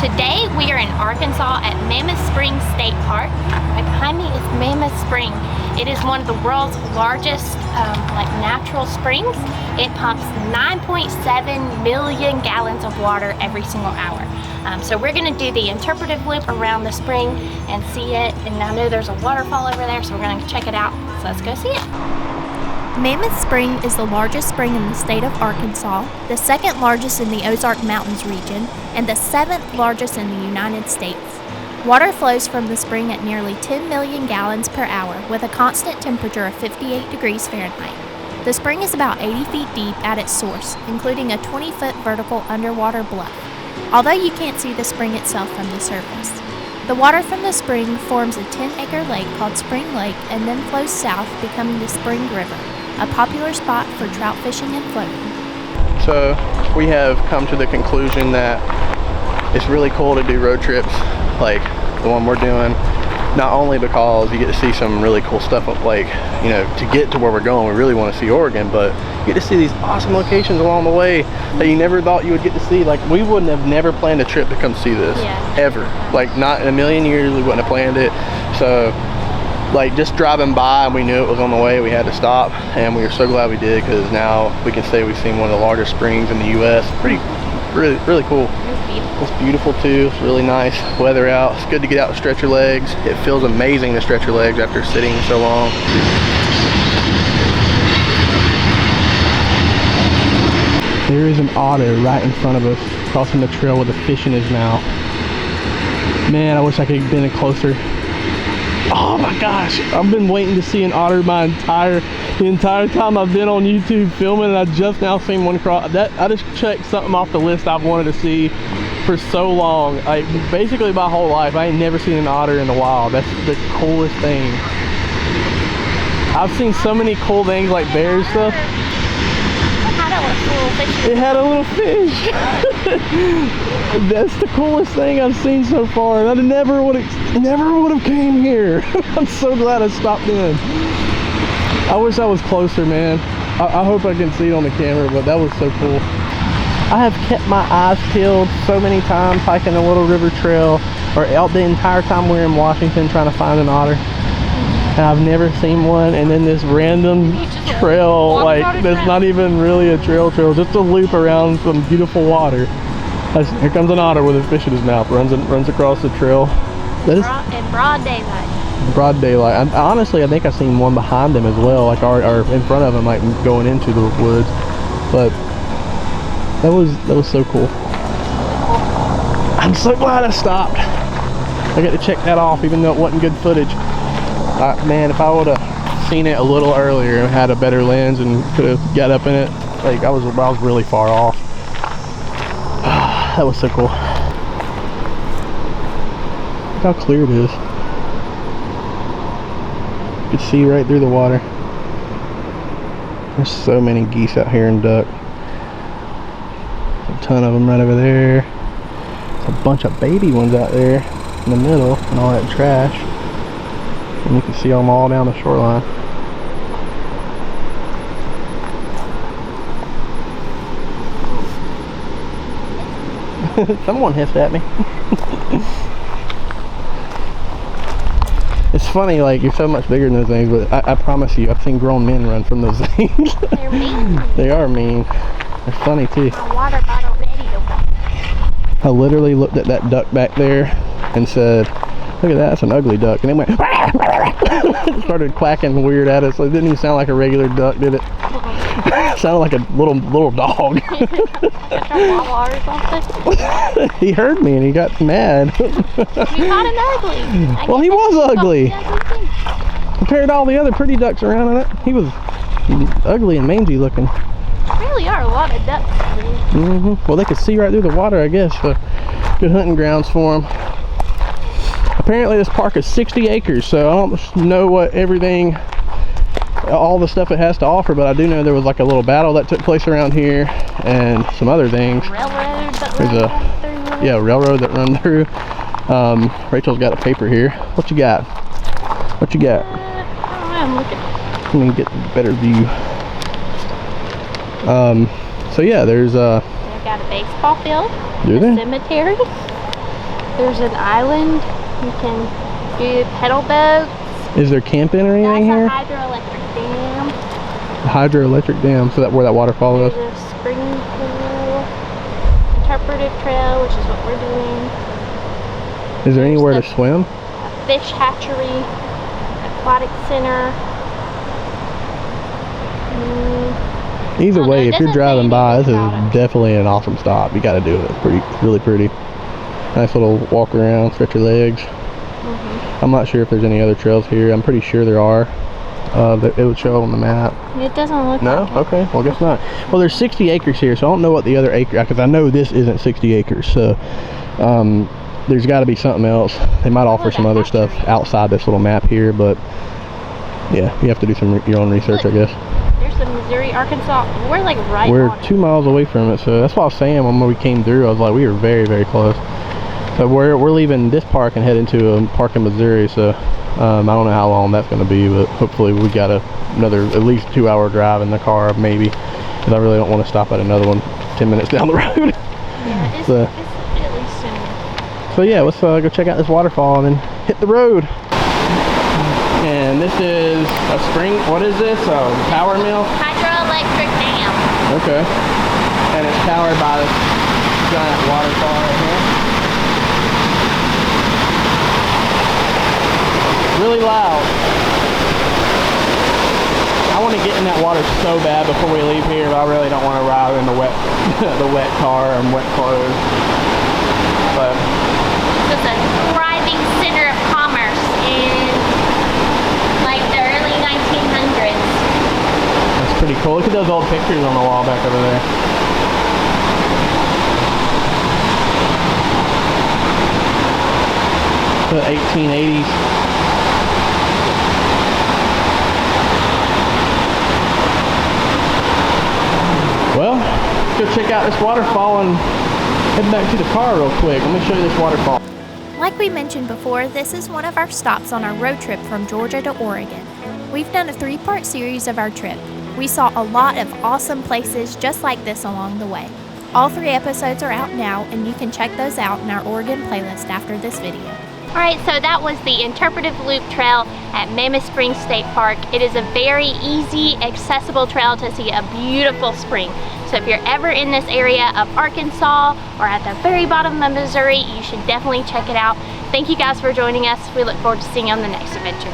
Today we are in Arkansas at Mammoth Springs State Park. Right behind me is Mammoth Spring. It is one of the world's largest natural springs. It pumps 9.7 million gallons of water every single hour. So we're going to do the interpretive loop around the spring and see it. And I know there's a waterfall over there, so we're going to check it out. So let's go see it. Mammoth Spring is the largest spring in the state of Arkansas, the second largest in the Ozark Mountains region, and the seventh largest in the United States. Water flows from the spring at nearly 10 million gallons per hour with a constant temperature of 58 degrees Fahrenheit. The spring is about 80 feet deep at its source, including a 20-foot vertical underwater bluff, although you can't see the spring itself from the surface. The water from the spring forms a 10-acre lake called Spring Lake and then flows south, becoming the Spring River, a popular spot for trout fishing and floating. So we have come to the conclusion that it's really cool to do road trips like the one we're doing, not only because you get to see some really cool stuff of, like, you know, to get to where we're going, we really want to see Oregon, but you get to see these awesome locations along the way that you never thought you would get to see. Like, we wouldn't have never planned a trip to come see this, ever. Like, not in a million years we wouldn't have planned it. So like, just driving by and we knew it was on the way, we had to stop, and we were so glad we did, because now we can say we've seen one of the largest springs in the US. Really cool. It's beautiful too. It's really nice weather out. It's good to get out and stretch your legs. It feels amazing to stretch your legs after sitting so long. There is an otter right in front of us, crossing the trail with a fish in his mouth. Man, I wish I could have been closer. Oh my gosh, I've been waiting to see an otter the entire time I've been on YouTube filming, and I just now seen one cross. I just checked something off the list I've wanted to see for so long. Like, basically my whole life, I ain't never seen an otter in the wild. That's the coolest thing. I've seen so many cool things like bears stuff. It had a little fish. That's the coolest thing I've seen so far, and I never would have came here. I'm so glad I stopped in. I wish I was closer, man. I hope I can see it on the camera, but that was so cool. I have kept my eyes peeled so many times hiking a little river trail, or out the entire time we were in Washington trying to find an otter, and I've never seen one. And then this random trail, like, that's not even really a trail, just a loop around some beautiful water. Here comes an otter with a fish in his mouth, runs across the trail. In broad daylight. Broad daylight. Honestly, I think I've seen one behind them as well, like, or in front of them, like going into the woods. But that was so cool. I'm so glad I stopped. I got to check that off, even though it wasn't good footage. Man, if I would have seen it a little earlier and had a better lens and could have got up in it, like, I was really far off. That was so cool. Look how clear it is. You can see right through the water. There's so many geese out here and duck. A ton of them right over there. There's a bunch of baby ones out there in the middle and all that trash. And you can see them all down the shoreline. Someone hissed at me. It's funny, like, you're so much bigger than those things, but I promise you, I've seen grown men run from those things. They're mean. They are mean. They're funny too. My water bottle ready to go. I literally looked at that duck back there and said, look at that, that's an ugly duck. And it went, it started quacking weird at us. It didn't even sound like a regular duck, did it? It sounded like a little dog. He heard me and he got mad. You caught him ugly. Well, he was ugly. Compared to all the other pretty ducks around in it, he was ugly and mangy looking. There really are a lot of ducks over here. Well, they could see right through the water, I guess. So good hunting grounds for them. Apparently this park is 60 acres, so I don't know what all the stuff it has to offer, but I do know there was like a little battle that took place around here and some other things. Railroad that railroad that run through. Rachel's got a paper here. What you got? What you got? I'm looking. Let me get a better view. So yeah, there's They've got a baseball field. Do they? Cemetery. There's an island. You can do pedal boats. Is there camping or anything That's here? a hydroelectric dam. A hydroelectric dam, so that where that waterfall is? There's a spring pool. Interpretive trail, which is what we're doing. Is there anywhere to the- swim? A fish hatchery. Aquatic center. Either Well, way, it if you're doesn't say driving by, this anything is about it. definitely an awesome stop. You got to do it. It's pretty, really pretty. Nice little walk around, stretch your legs. I'm not sure if there's any other trails here. I'm pretty sure there are. It would show on the map. It doesn't look No? like it. Okay, well, guess not. Well, there's 60 acres here, so I don't know what the other acre, because I know this isn't 60 acres, so there's got to be something else. They might offer some other stuff outside this little map here, but yeah, you have to do your own research, I guess. There's the Missouri, Arkansas. We're like right We're on it. 2 miles away from it, so that's what I was saying when we came through. I was like, we were very, very close. So we're leaving this park and heading to a park in Missouri, so I don't know how long that's going to be, but hopefully we got another at least 2-hour drive in the car, maybe, because I really don't want to stop at another one 10 minutes down the road. Yeah, it's at least soon. So yeah, let's go check out this waterfall and then hit the road. And this is a spring, what is this? A power mill? Hydroelectric dam. Okay. And it's powered by this giant waterfall right here. Really loud. I want to get in that water so bad before we leave here, but I really don't want to ride in the wet, the wet car and wet clothes. But This is a thriving center of commerce in like the early 1900s. that's pretty cool. Look at those old pictures on the wall back over there. The 1880s. Well, let's go check out this waterfall and head back to the car real quick. Let me show you this waterfall. Like we mentioned before, this is one of our stops on our road trip from Georgia to Oregon. We've done a 3-part series of our trip. We saw a lot of awesome places just like this along the way. All 3 episodes are out now, and you can check those out in our Oregon playlist after this video. Alright, so that was the Interpretive Loop Trail at Mammoth Springs State Park. It is a very easy, accessible trail to see a beautiful spring. So if you're ever in this area of Arkansas or at the very bottom of Missouri, you should definitely check it out. Thank you guys for joining us. We look forward to seeing you on the next adventure.